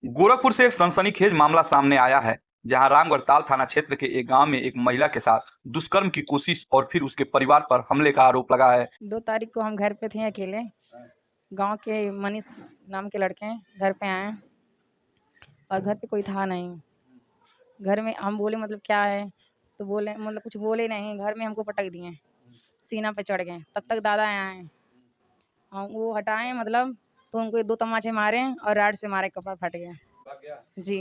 गोरखपुर से एक सनसनीखेज मामला सामने आया है, जहां रामगढ़ ताल थाना क्षेत्र के एक गांव में एक महिला के साथ दुष्कर्म की कोशिश और फिर उसके परिवार पर हमले का आरोप लगा है। 2 तारीख को हम घर पे थे अकेले। गांव के मनीष नाम के लड़के घर पे आए और घर पे कोई था नहीं। घर में हम बोले मतलब क्या है, तो बोले मतलब कुछ बोले नहीं। घर में हमको पटक दिए, सीना पे चढ़ गए। तब तक दादा आए, हम वो हटाए मतलब, तो उनको 2 तमाचे मारे और राड से मारे, कपड़ा फट गया जी।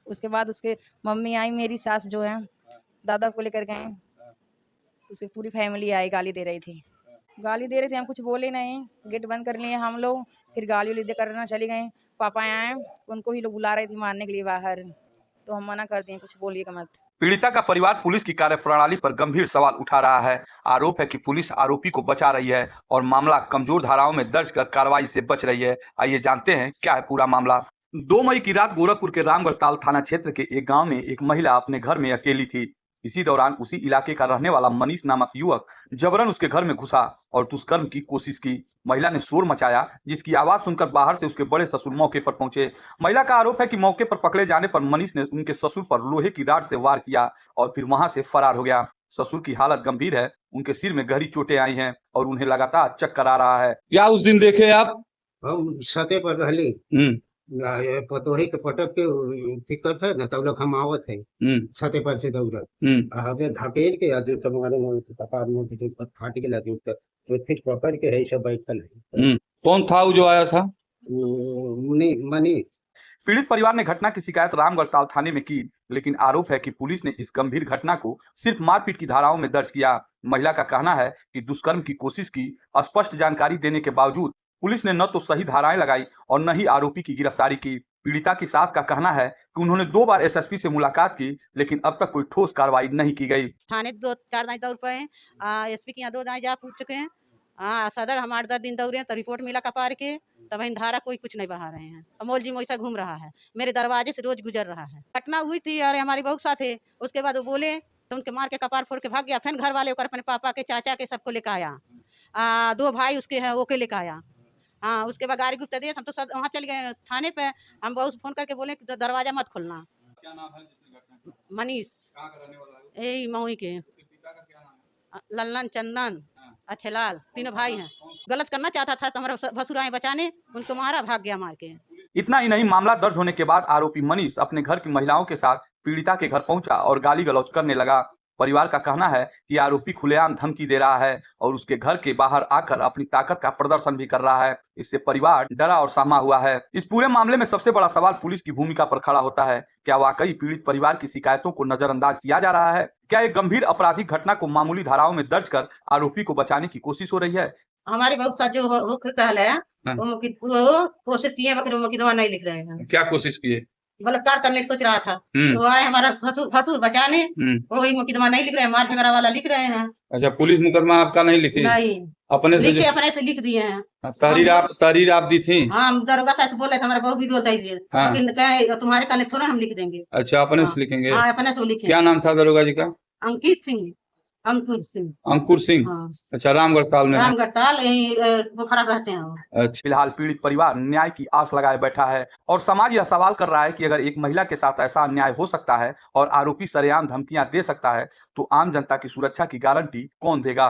उसके बाद उसके मम्मी आई, मेरी सास जो है, दादा को लेकर गए। उसकी पूरी फैमिली आई, गाली दे रही थी। गाली दे रहे थे, हम कुछ बोले नहीं, गेट बंद कर लिए हम लोग। फिर गाली उली दे करना चली गई। पापा आए, उनको ही लोग बुला रहे थे मारने के लिए बाहर, तो हम मना कर दिए, कुछ बोलिएगा मत। पीड़िता का परिवार पुलिस की कार्यप्रणाली पर गंभीर सवाल उठा रहा है। आरोप है कि पुलिस आरोपी को बचा रही है और मामला कमजोर धाराओं में दर्ज कर कार्रवाई से बच रही है। आइए जानते हैं क्या है पूरा मामला। 2 मई की रात गोरखपुर के रामगढ़ ताल थाना क्षेत्र के एक गांव में एक महिला अपने घर में अकेली थी। इसी दौरान उसी इलाके का रहने वाला मनीष नामक युवक जबरन उसके घर में घुसा और दुष्कर्म की कोशिश की। महिला ने शोर मचाया, जिसकी आवाज सुनकर बाहर से उसके बड़े ससुर मौके पर पहुंचे। महिला का आरोप है कि मौके पर पकड़े जाने पर मनीष ने उनके ससुर पर लोहे की राड से वार किया और फिर वहां से फरार हो गया। ससुर की हालत गंभीर है, उनके सिर में गहरी चोटें आई हैं और उन्हें लगातार चक्कर आ रहा है। क्या उस दिन देखे आप? हम छते पर रहली पतोही के पटक के दिक्कत है ना, तब लोग हम आवत है छते पर से दौड़त हमें ढकेल के आदमी तुम्हारे कपार में फाट के लगे तो फिर पकड़ के है सब बैठल है। कौन था वो जो आया था? मनी पीड़ित परिवार ने घटना की शिकायत रामगढ़ ताल थाने में की, लेकिन आरोप है कि पुलिस ने इस गंभीर घटना को सिर्फ मारपीट की धाराओं में दर्ज किया। महिला का कहना है कि दुष्कर्म की कोशिश की स्पष्ट जानकारी देने के बावजूद पुलिस ने न तो सही धाराएं लगाई और न ही आरोपी की गिरफ्तारी की। पीड़िता की सास का कहना है कि उन्होंने 2 बार एसएसपी से मुलाकात की, लेकिन अब तक कोई ठोस कार्रवाई नहीं की गई। थाने 2-4 दाई दौड़ पाए, एसपी के यहाँ 2 दाई जा पूछ चुके हैं। सदर हमारे 10 दिन दौड़े, तो रिपोर्ट मिला कपार के, तब इन धारा कोई कुछ नहीं बहा रहे हैं। अमोल जी वैसा घूम रहा है, मेरे दरवाजे से रोज गुजर रहा है। घटना हुई थी और हमारी बहू साथ है। उसके बाद वो बोले तो उनके मार के कपार फोड़ के भाग गया। फिर घर वाले अपने पापा के, चाचा के, सबको लेकर आया। 2 भाई उसके हैं, वो के लेकर आया। उसके बाद गाड़ी गुप्ता दिया, हम तो वहाँ चले गए थाने पे। हम बहू से फोन करके बोले कि दरवाजा मत खोलना। क्या नाम है जिसने घटना? मनीष, कहाँ का रहने वाला है? यही महुई के। उसके पिता का क्या नाम है? लल्लन, चंदन, अच्छेलाल, तीनों भाई हैं। गलत करना चाहता था तो हमारे भसुर आए बचाने, उनको मारा, भाग गया मार के। इतना ही नहीं, मामला दर्ज होने के बाद आरोपी मनीष अपने घर की महिलाओं के साथ पीड़िता के घर पहुंचा और गाली गलौज करने लगा। परिवार का कहना है कि आरोपी खुलेआम धमकी दे रहा है और उसके घर के बाहर आकर अपनी ताकत का प्रदर्शन भी कर रहा है। इससे परिवार डरा और सहमा हुआ है। इस पूरे मामले में सबसे बड़ा सवाल पुलिस की भूमिका पर खड़ा होता है। क्या वाकई पीड़ित परिवार की शिकायतों को नजरअंदाज किया जा रहा है? क्या एक गंभीर आपराधिक घटना को मामूली धाराओं में दर्ज कर आरोपी को बचाने की कोशिश हो रही है? हमारी बहुत साथ जो वो कहला है, वो कोशिश किए, मगर मुकदमा नहीं लिख रहे हैं। क्या कोशिश किए? बलात्कार करने की सोच रहा था, तो आए हमारा भसुर बचाने, वही मुकदमा नहीं लिख रहे हैं, मार झगड़ा वाला लिख रहे हैं। अच्छा, पुलिस मुकदमा आपका नहीं लिखी? नहीं, अपने से अपने से लिख दिए हैं। तहरीर आप दी थी? हाँ, हम दरोगा साहब से बोले थे, हमारे बहुत भी बोलता ही, लेकिन तुम्हारे कहने थोड़ा हम लिख देंगे। अच्छा, अपने से लिखेंगे? हाँ, अपने से लिखे। क्या नाम था दरोगा जी का? अंकित सिंह, अंकुर सिंह। अंकुर सिंह। हाँ। अच्छा, रामगढ़ ताल में? रामगढ़ ताल, यही पोखरा रहते हैं। अच्छा, फिलहाल पीड़ित परिवार न्याय की आस लगाए बैठा है और समाज यह सवाल कर रहा है कि अगर एक महिला के साथ ऐसा अन्याय हो सकता है और आरोपी सरेआम धमकियां दे सकता है, तो आम जनता की सुरक्षा की गारंटी कौन देगा?